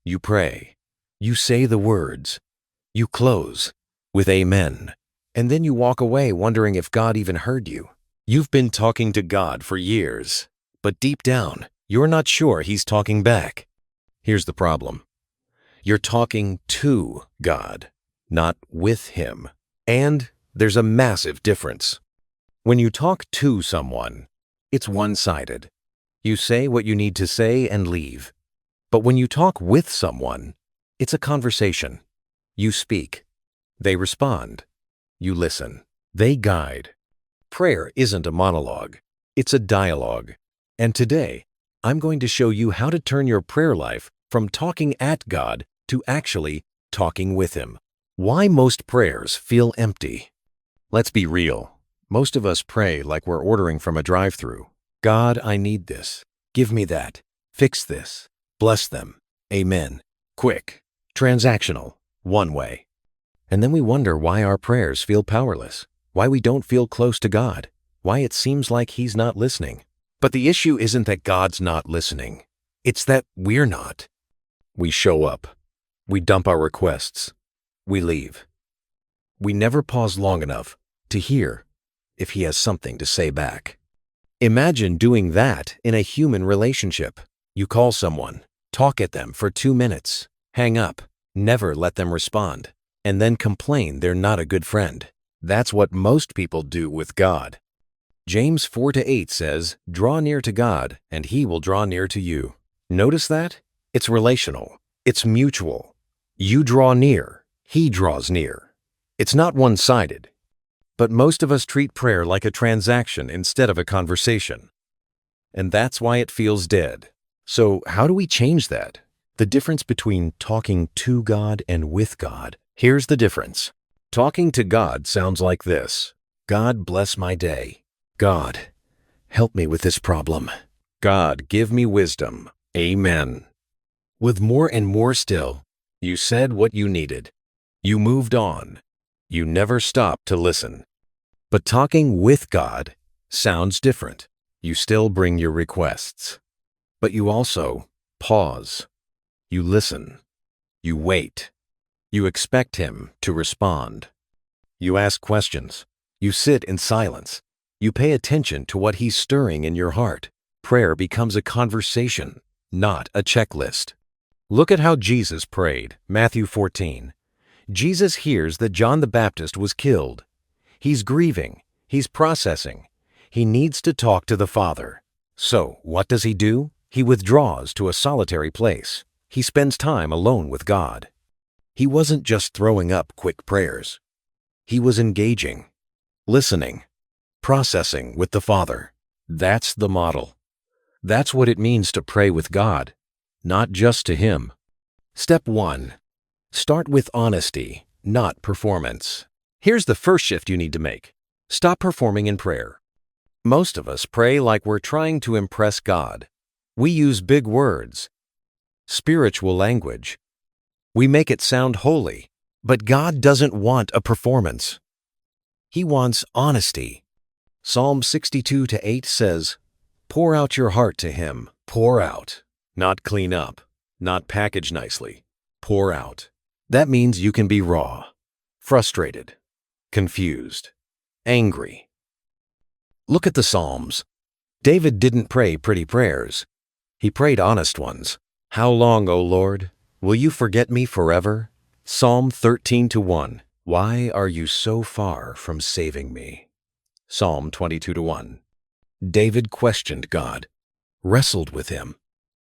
You pray. You say the words. You close with amen. And then you walk away wondering if God even heard you. You've been talking to God for years, but deep down, you're not sure He's talking back. Here's the problem. You're talking to God, not with Him. And there's a massive difference. When you talk to someone, it's one-sided. You say what you need to say and leave. But when you talk with someone, it's a conversation. You speak. They respond. You listen. They guide. Prayer isn't a monologue. It's a dialogue. And today, I'm going to show you how to turn your prayer life from talking at God to actually talking with Him. Why most prayers feel empty. Let's be real. Most of us pray like we're ordering from a drive-thru. God, I need this. Give me that. Fix this. Bless them. Amen. Quick. Transactional. One way. And then we wonder why our prayers feel powerless, why we don't feel close to God, why it seems like He's not listening. But the issue isn't that God's not listening. It's that we're not. We show up. We dump our requests. We leave. We never pause long enough to hear if He has something to say back. Imagine doing that in a human relationship. You call someone, talk at them for 2 minutes, hang up, never let them respond, and then complain they're not a good friend. That's what most people do with God. James 4-8 says, "Draw near to God, and He will draw near to you." Notice that? It's relational. It's mutual. You draw near. He draws near. It's not one-sided. But most of us treat prayer like a transaction instead of a conversation. And that's why it feels dead. So how do we change that? The difference between talking to God and with God. Here's the difference. Talking to God sounds like this. God, bless my day. God, help me with this problem. God, give me wisdom. Amen. With more and more still, you said what you needed. You moved on. You never stopped to listen. But talking with God sounds different. You still bring your requests. But you also pause. You listen. You wait. You expect Him to respond. You ask questions. You sit in silence. You pay attention to what He's stirring in your heart. Prayer becomes a conversation, not a checklist. Look at how Jesus prayed, Matthew 14. Jesus hears that John the Baptist was killed. He's grieving. He's processing. He needs to talk to the Father. So, what does he do? He withdraws to a solitary place. He spends time alone with God. He wasn't just throwing up quick prayers. He was engaging, listening, processing with the Father. That's the model. That's what it means to pray with God, not just to Him. Step 1. Start with honesty, not performance. Here's the first shift you need to make. Stop performing in prayer. Most of us pray like we're trying to impress God. We use big words, spiritual language. We make it sound holy, but God doesn't want a performance. He wants honesty. Psalm 62-8 says, "Pour out your heart to Him." Pour out, not clean up, not package nicely. Pour out. That means you can be raw, frustrated, confused, angry. Look at the Psalms. David didn't pray pretty prayers. He prayed honest ones. How long, O Lord? Will you forget me forever? Psalm 13-1. Why are you so far from saving me? Psalm 22-1. David questioned God, wrestled with Him,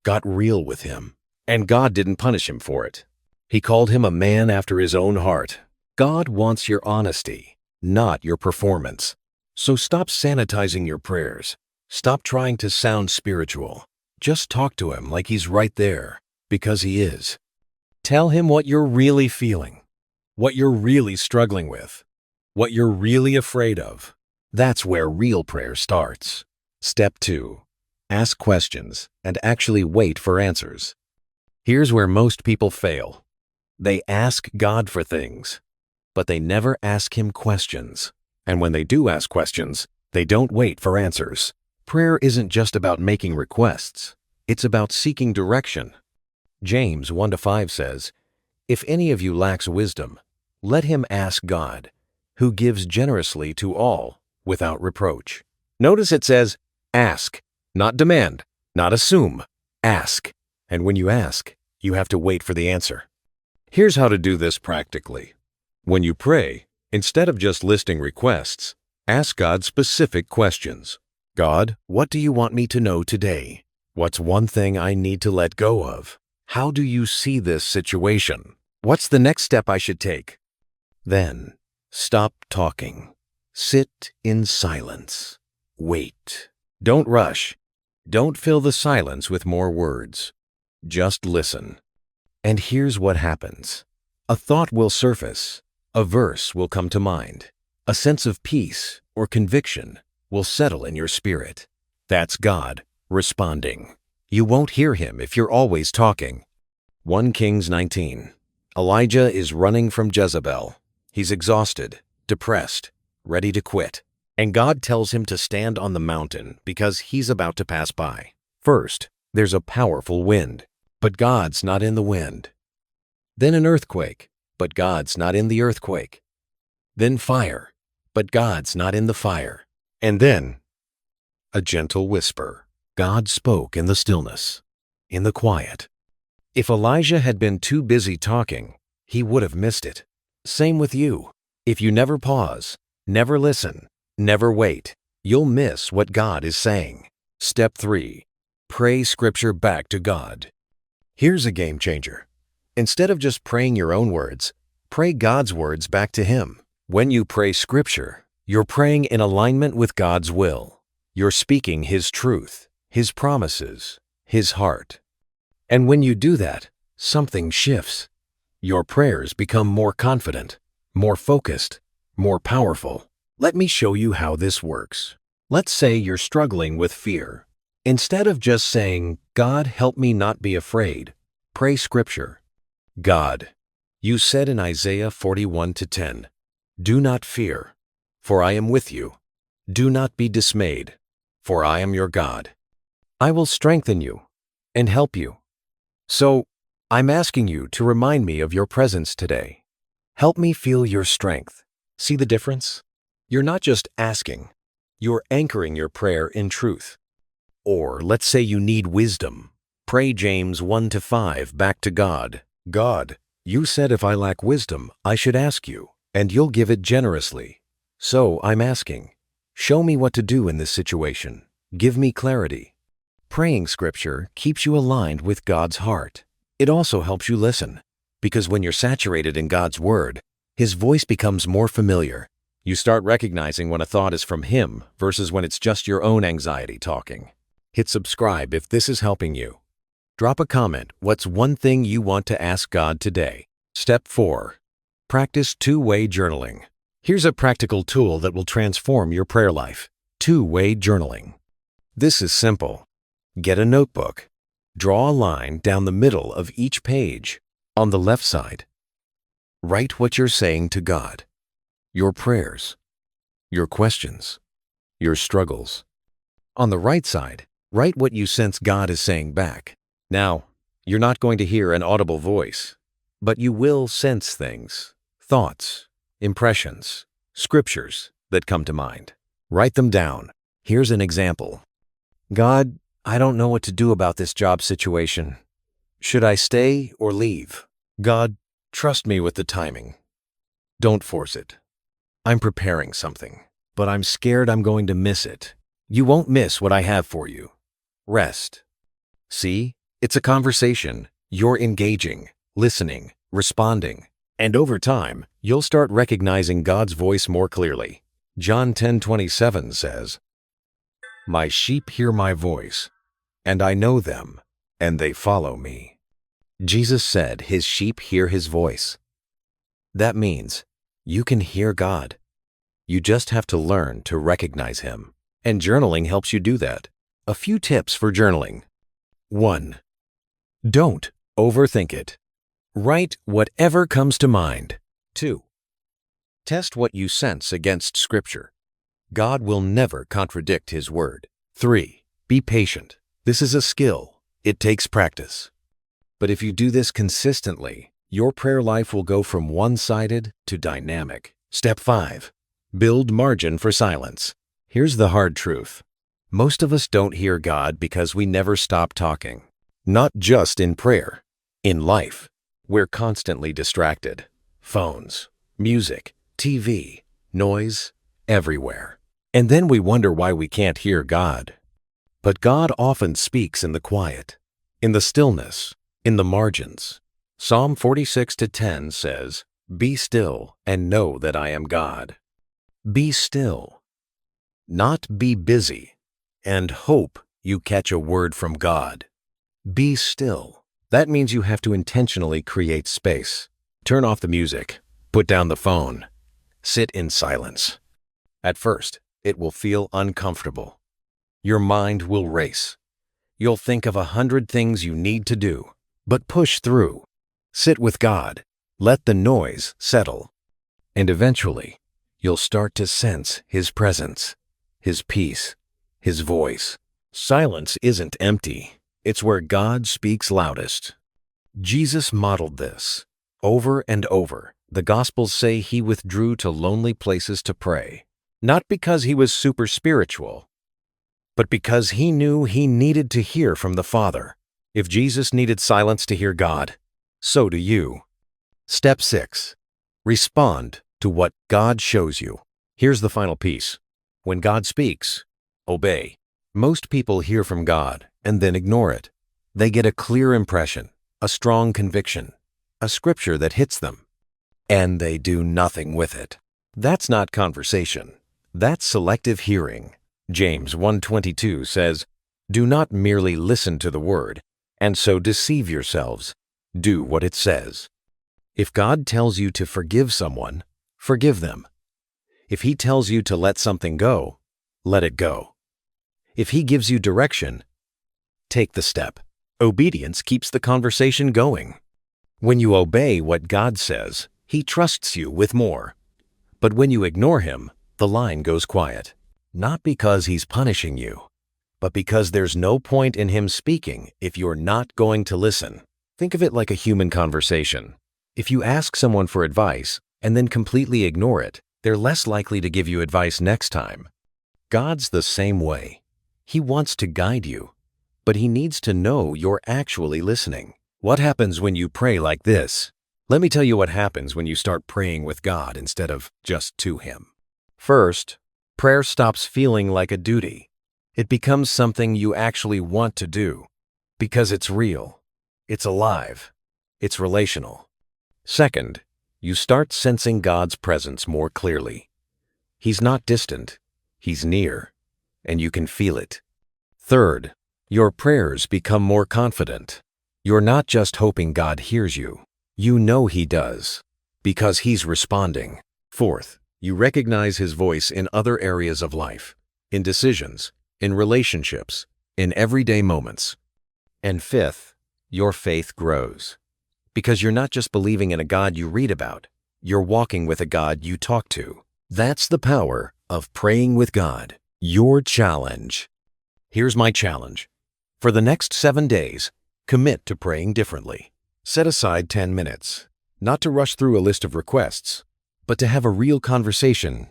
got real with Him, and God didn't punish him for it. He called him a man after His own heart. God wants your honesty, not your performance. So stop sanitizing your prayers. Stop trying to sound spiritual. Just talk to Him like He's right there, because He is. Tell Him what you're really feeling, what you're really struggling with, what you're really afraid of. That's where real prayer starts. Step 2. Ask questions and actually wait for answers. Here's where most people fail. They ask God for things, but they never ask Him questions. And when they do ask questions, they don't wait for answers. Prayer isn't just about making requests. It's about seeking direction. James 1-5 says, "If any of you lacks wisdom, let him ask God, who gives generously to all without reproach." Notice it says, ask, not demand, not assume. Ask. And when you ask, you have to wait for the answer. Here's how to do this practically. When you pray, instead of just listing requests, ask God specific questions. God, what do you want me to know today? What's one thing I need to let go of? How do you see this situation? What's the next step I should take? Then, stop talking. Sit in silence. Wait. Don't rush. Don't fill the silence with more words. Just listen. And here's what happens. A thought will surface. A verse will come to mind. A sense of peace or conviction will settle in your spirit. That's God responding. You won't hear him if you're always talking. 1 Kings 19. Elijah is running from Jezebel. He's exhausted, depressed, ready to quit. And God tells him to stand on the mountain because he's about to pass by. First, there's a powerful wind, but God's not in the wind. Then an earthquake, but God's not in the earthquake. Then fire, but God's not in the fire. And then a gentle whisper. God spoke in the stillness, in the quiet. If Elijah had been too busy talking, he would have missed it. Same with you. If you never pause, never listen, never wait, you'll miss what God is saying. Step 3. Pray Scripture back to God. Here's a game changer. Instead of just praying your own words, pray God's words back to Him. When you pray Scripture, you're praying in alignment with God's will. You're speaking His truth, His promises, His heart. And when you do that, something shifts. Your prayers become more confident, more focused, more powerful. Let me show you how this works. Let's say you're struggling with fear. Instead of just saying, God, help me not be afraid, pray Scripture. God, you said in Isaiah 41:10, do not fear, for I am with you. Do not be dismayed, for I am your God. I will strengthen you and help you. So, I'm asking you to remind me of your presence today. Help me feel your strength. See the difference? You're not just asking, you're anchoring your prayer in truth. Or let's say you need wisdom. Pray James 1-5 back to God. God, you said if I lack wisdom, I should ask you, and you'll give it generously. So I'm asking, show me what to do in this situation. Give me clarity. Praying Scripture keeps you aligned with God's heart. It also helps you listen, because when you're saturated in God's Word, His voice becomes more familiar. You start recognizing when a thought is from Him versus when it's just your own anxiety talking. Hit subscribe if this is helping you. Drop a comment. What's one thing you want to ask God today? Step 4. Practice two-way journaling. Here's a practical tool that will transform your prayer life. Two-way journaling. This is simple. Get a notebook. Draw a line down the middle of each page. On the left side, write what you're saying to God. Your prayers, your questions, your struggles. On the right side, write what you sense God is saying back. Now, you're not going to hear an audible voice, but you will sense things, thoughts, impressions, scriptures that come to mind. Write them down. Here's an example. God, I don't know what to do about this job situation. Should I stay or leave? God, trust me with the timing. Don't force it. I'm preparing something, but I'm scared I'm going to miss it. You won't miss what I have for you. Rest. See, it's a conversation. You're engaging, listening, responding. And over time, you'll start recognizing God's voice more clearly. John 10:27 says, My sheep hear my voice, and I know them, and they follow me. Jesus said His sheep hear His voice. That means you can hear God. You just have to learn to recognize Him. And journaling helps you do that. A few tips for journaling. 1. Don't overthink it. Write whatever comes to mind. 2. Test what you sense against Scripture. God will never contradict His word. 3. Be patient. This is a skill. It takes practice. But if you do this consistently, your prayer life will go from one-sided to dynamic. Step 5. Build margin for silence. Here's the hard truth. Most of us don't hear God because we never stop talking. Not just in prayer. In life, we're constantly distracted. Phones, music, TV, noise, everywhere. And then we wonder why we can't hear God. But God often speaks in the quiet, in the stillness, in the margins. Psalm 46:10 says, "Be still and know that I am God." Be still, not be busy, and hope you catch a word from God. Be still. That means you have to intentionally create space. Turn off the music, put down the phone, sit in silence. At first, it will feel uncomfortable. Your mind will race. You'll think of 100 things you need to do, but push through. Sit with God. Let the noise settle. And eventually, you'll start to sense His presence, His peace, His voice. Silence isn't empty. It's where God speaks loudest. Jesus modeled this. Over and over, the Gospels say He withdrew to lonely places to pray. Not because He was super spiritual, but because He knew He needed to hear from the Father. If Jesus needed silence to hear God, so do you. Step 6. Respond to what God shows you. Here's the final piece. When God speaks, obey. Most people hear from God and then ignore it. They get a clear impression, a strong conviction, a scripture that hits them, and they do nothing with it. That's not conversation. That's selective hearing. James 1:22 says, "Do not merely listen to the word, and so deceive yourselves. Do what it says." If God tells you to forgive someone, forgive them. If He tells you to let something go, let it go. If He gives you direction, take the step. Obedience keeps the conversation going. When you obey what God says, He trusts you with more. But when you ignore Him, the line goes quiet. Not because He's punishing you, but because there's no point in Him speaking if you're not going to listen. Think of it like a human conversation. If you ask someone for advice and then completely ignore it, they're less likely to give you advice next time. God's the same way. He wants to guide you, but He needs to know you're actually listening. What happens when you pray like this? Let me tell you what happens when you start praying with God instead of just to Him. First, prayer stops feeling like a duty. It becomes something you actually want to do because it's real, it's alive, it's relational. Second, you start sensing God's presence more clearly. He's not distant, He's near, and you can feel it. Third, your prayers become more confident. You're not just hoping God hears you. You know He does, because He's responding. Fourth, you recognize His voice in other areas of life, in decisions, in relationships, in everyday moments. And fifth, your faith grows, because you're not just believing in a God you read about, you're walking with a God you talk to. That's the power of praying with God. Your challenge. Here's my challenge. For the next 7 days, commit to praying differently. Set aside 10 minutes, not to rush through a list of requests, but to have a real conversation.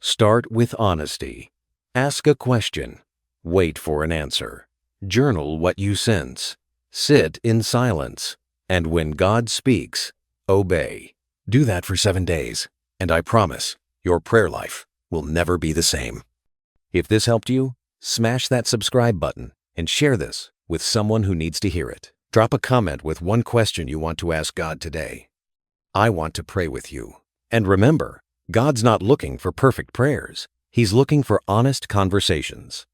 Start with honesty. Ask a question. Wait for an answer. Journal what you sense. Sit in silence. And when God speaks, obey. Do that for 7 days, and I promise your prayer life will never be the same. If this helped you, smash that subscribe button and share this with someone who needs to hear it. Drop a comment with one question you want to ask God today. I want to pray with you. And remember, God's not looking for perfect prayers. He's looking for honest conversations.